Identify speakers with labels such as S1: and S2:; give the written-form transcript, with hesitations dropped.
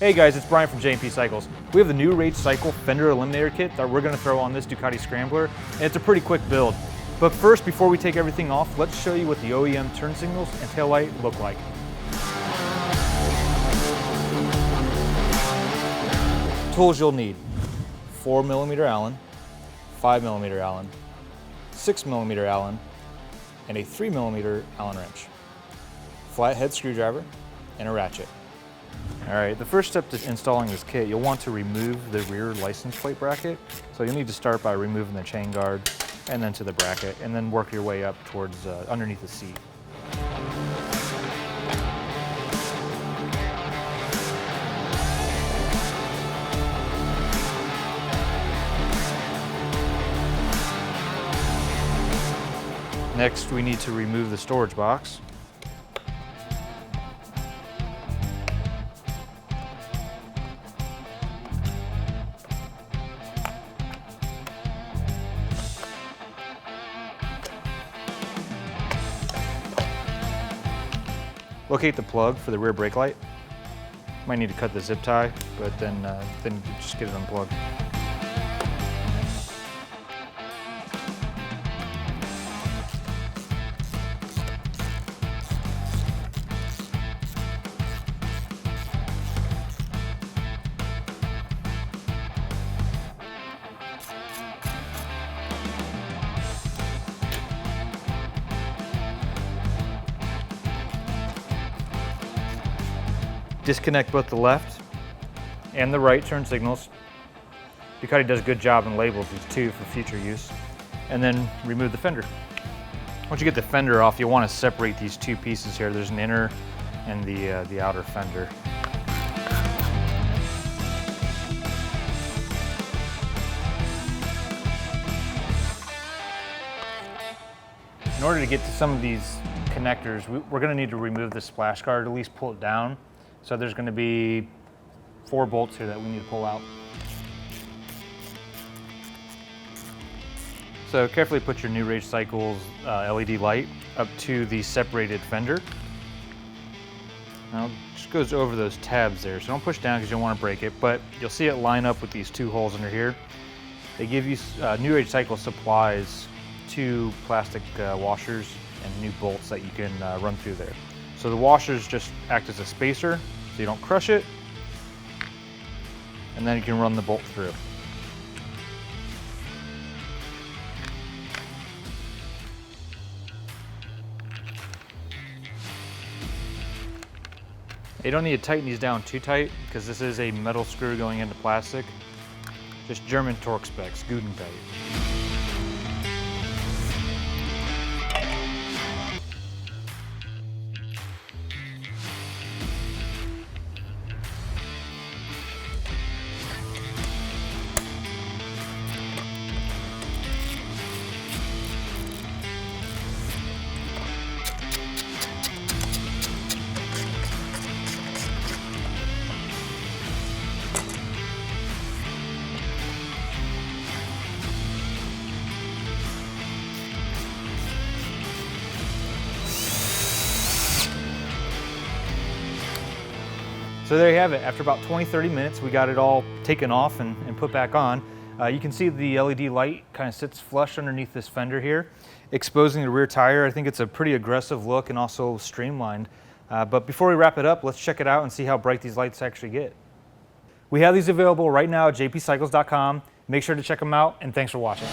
S1: Hey guys, it's Brian from J&P Cycles. We have the new Rage Cycle Fender Eliminator kit that we're going to throw on this Ducati Scrambler, and it's a pretty quick build. But first, before we take everything off, let's show you what the OEM turn signals and taillight look like. Tools you'll need: 4mm Allen, 5mm Allen, 6mm Allen, and a 3mm Allen wrench, flathead screwdriver, and a ratchet. All right, the first step to installing this kit, you'll want to remove the rear license plate bracket. So you'll need to start by removing the chain guard and then to the bracket, and then work your way up towards underneath the seat. Next, we need to remove the storage box. Locate the plug for the rear brake light. Might need to cut the zip tie, but then just get it unplugged. Disconnect both the left and the right turn signals. Ducati does a good job and labels these two for future use. And then remove the fender. Once you get the fender off, you'll want to separate these two pieces here. There's an inner and the outer fender. In order to get to some of these connectors, we're going to need to remove the splash guard, at least pull it down. So there's going to be 4 bolts here that we need to pull out. So carefully put your new Rage Cycles LED light up to the separated fender. Now it just goes over those tabs there, so don't push down because you don't want to break it, but you'll see it line up with these 2 holes under here. They give you, new Rage Cycle supplies 2 plastic washers and new bolts that you can run through there. So the washers just act as a spacer so you don't crush it, and then you can run the bolt through. You don't need to tighten these down too tight because this is a metal screw going into plastic. Just German torque specs, good and tight. So there you have it. After about 20-30 minutes, we got it all taken off and put back on. You can see the LED light kind of sits flush underneath this fender here, exposing the rear tire. I think it's a pretty aggressive look and also streamlined. But before we wrap it up, let's check it out and see how bright these lights actually get. We have these available right now at jpcycles.com. Make sure to check them out, and thanks for watching.